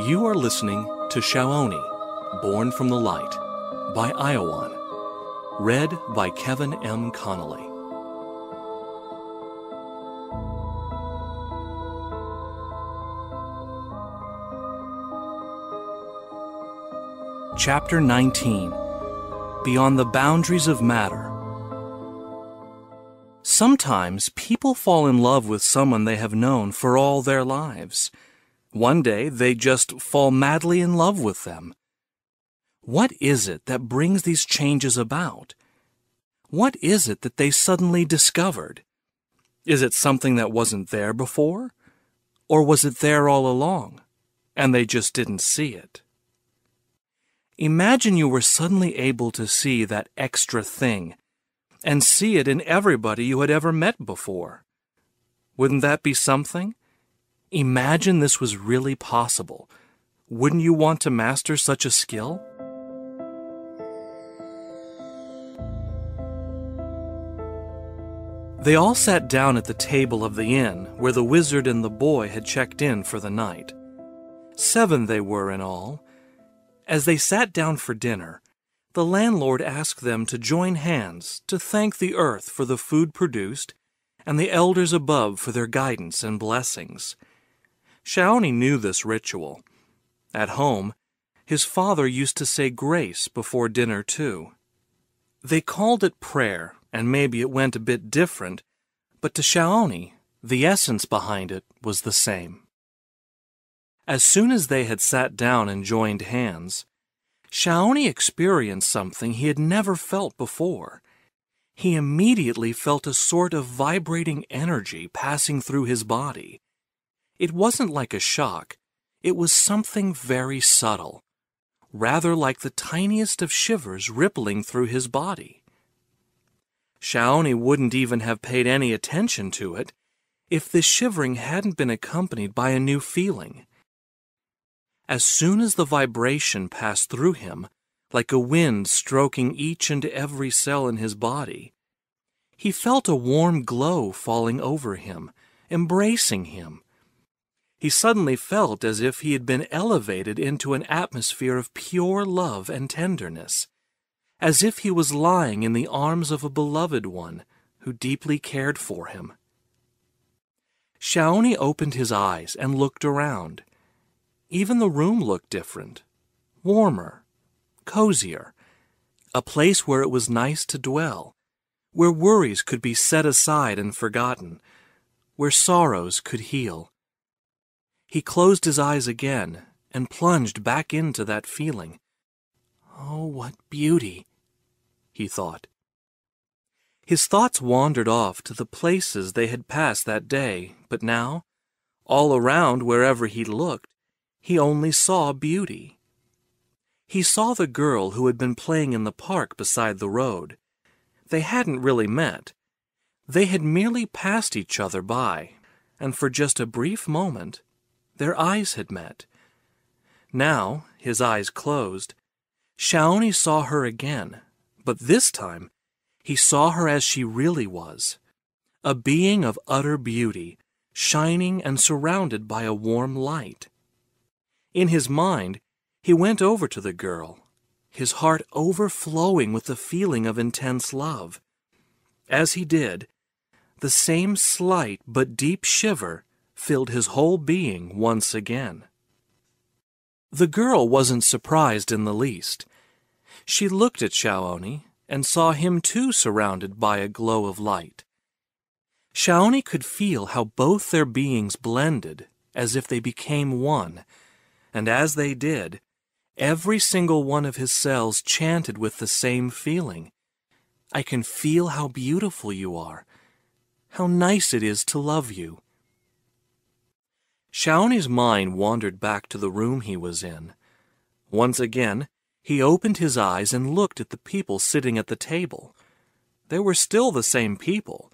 You are listening to Shaoni, Born from the Light, by Iowan, read by Kevin M. Connolly. Chapter 19, Beyond the Boundaries of Matter. Sometimes people fall in love with someone they have known for all their lives. One day, they just fall madly in love with them. What is it that brings these changes about? What is it that they suddenly discovered? Is it something that wasn't there before? Or was it there all along, and they just didn't see it? Imagine you were suddenly able to see that extra thing, and see it in everybody you had ever met before. Wouldn't that be something? Imagine this was really possible. Wouldn't you want to master such a skill? They all sat down at the table of the inn where the wizard and the boy had checked in for the night. 7 they were in all. As they sat down for dinner, the landlord asked them to join hands to thank the earth for the food produced and the elders above for their guidance and blessings. Shaoni knew this ritual. At home, his father used to say grace before dinner too. They called it prayer, and maybe it went a bit different, but to Shaoni, the essence behind it was the same. As soon as they had sat down and joined hands, Shaoni experienced something he had never felt before. He immediately felt a sort of vibrating energy passing through his body. It wasn't like a shock. It was something very subtle, rather like the tiniest of shivers rippling through his body. Shaoni wouldn't even have paid any attention to it if this shivering hadn't been accompanied by a new feeling. As soon as the vibration passed through him, like a wind stroking each and every cell in his body, he felt a warm glow falling over him, embracing him. He suddenly felt as if he had been elevated into an atmosphere of pure love and tenderness, as if he was lying in the arms of a beloved one who deeply cared for him. Shaoni opened his eyes and looked around. Even the room looked different, warmer, cozier, a place where it was nice to dwell, where worries could be set aside and forgotten, where sorrows could heal. He closed his eyes again and plunged back into that feeling. Oh, what beauty, he thought. His thoughts wandered off to the places they had passed that day, but now, all around wherever he looked, he only saw beauty. He saw the girl who had been playing in the park beside the road. They hadn't really met. They had merely passed each other by, and for just a brief moment, their eyes had met. Now, his eyes closed, Shaoni saw her again, but this time he saw her as she really was, a being of utter beauty, shining and surrounded by a warm light. In his mind, he went over to the girl, his heart overflowing with the feeling of intense love. As he did, the same slight but deep shiver filled his whole being once again. The girl wasn't surprised in the least. She looked at Shaoni and saw him too surrounded by a glow of light. Shaoni could feel how both their beings blended as if they became one, and as they did, every single one of his cells chanted with the same feeling. I can feel how beautiful you are, how nice it is to love you. Shaoni's mind wandered back to the room he was in. Once again, he opened his eyes and looked at the people sitting at the table. They were still the same people,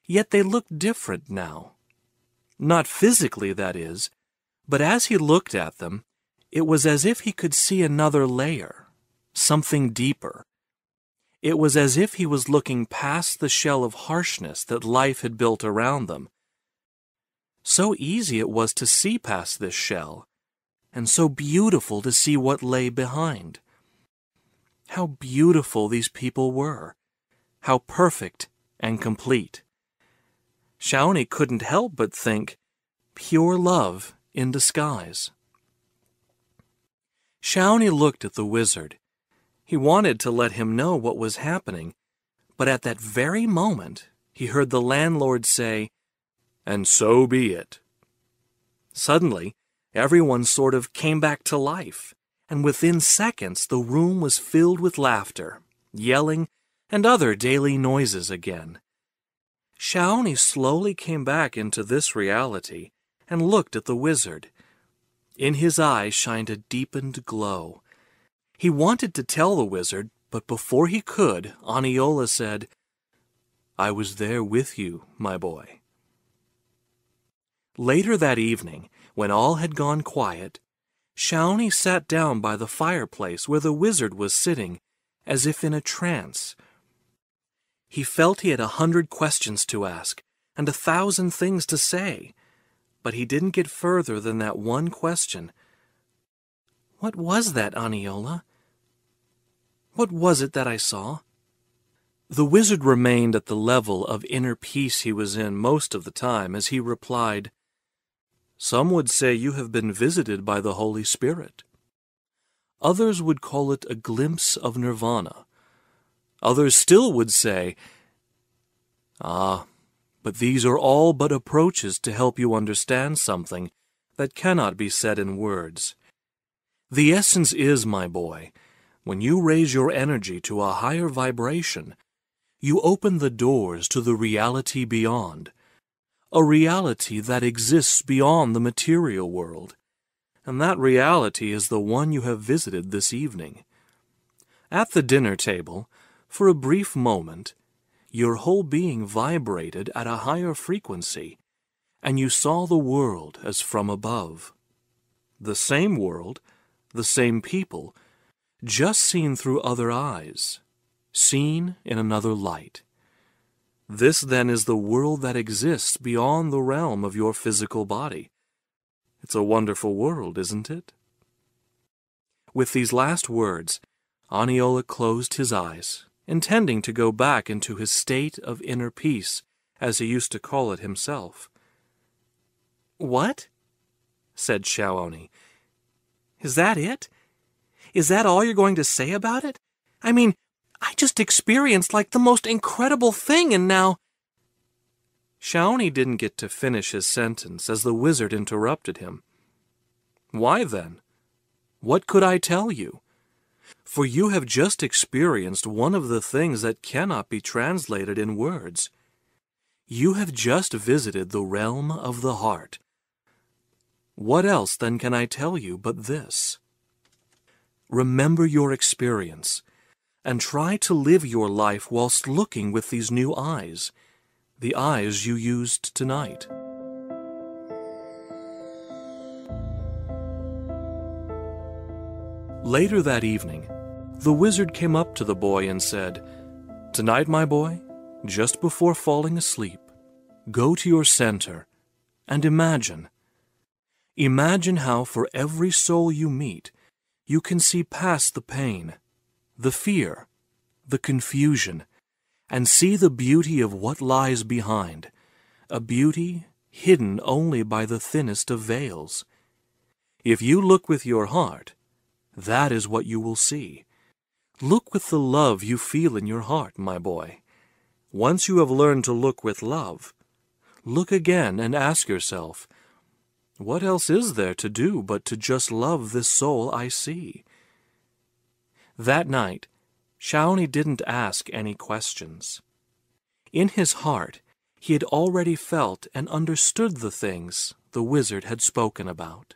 yet they looked different now. Not physically, that is, but as he looked at them, it was as if he could see another layer, something deeper. It was as if he was looking past the shell of harshness that life had built around them. So easy it was to see past this shell, and so beautiful to see what lay behind. How beautiful these people were, how perfect and complete. Shawnee couldn't help but think, pure love in disguise. Shawnee looked at the wizard. He wanted to let him know what was happening, but at that very moment he heard the landlord say, "And so be it." Suddenly, everyone sort of came back to life, and within seconds the room was filled with laughter, yelling, and other daily noises again. Shawnee slowly came back into this reality and looked at the wizard. In his eyes shined a deepened glow. He wanted to tell the wizard, but before he could, Aniola said, "I was there with you, my boy." Later that evening, when all had gone quiet, Shawnee sat down by the fireplace where the wizard was sitting, as if in a trance. He felt he had 100 questions to ask and 1,000 things to say, but he didn't get further than that one question. "What was that, Aniola? What was it that I saw?" The wizard remained at the level of inner peace he was in most of the time as he replied, "Some would say you have been visited by the Holy Spirit. Others would call it a glimpse of nirvana. Others still would say, but these are all but approaches to help you understand something that cannot be said in words. The essence is, my boy, when you raise your energy to a higher vibration, you open the doors to the reality beyond, a reality that exists beyond the material world, and that reality is the one you have visited this evening. At the dinner table, for a brief moment, your whole being vibrated at a higher frequency, and you saw the world as from above. The same world, the same people, just seen through other eyes, seen in another light. This then is the world that exists beyond the realm of your physical body. It's a wonderful world, isn't it?" With these last words, Aniola closed his eyes, intending to go back into his state of inner peace, as he used to call it himself. "What?" said Shawnee. "Is that it? Is that all you're going to say about it? I mean, I just experienced like the most incredible thing, and now—" Shawnee didn't get to finish his sentence as the wizard interrupted him. "Why then? What could I tell you? For you have just experienced one of the things that cannot be translated in words. You have just visited the realm of the heart. What else then can I tell you but this? Remember your experience, and try to live your life whilst looking with these new eyes, the eyes you used tonight." Later that evening, the wizard came up to the boy and said, "Tonight, my boy, just before falling asleep, go to your center and imagine. Imagine how for every soul you meet, you can see past the pain, the fear, the confusion, and see the beauty of what lies behind, a beauty hidden only by the thinnest of veils. If you look with your heart, that is what you will see. Look with the love you feel in your heart, my boy. Once you have learned to look with love, look again and ask yourself, what else is there to do but to just love this soul I see?" That night, Shawnee didn't ask any questions. In his heart, he had already felt and understood the things the wizard had spoken about.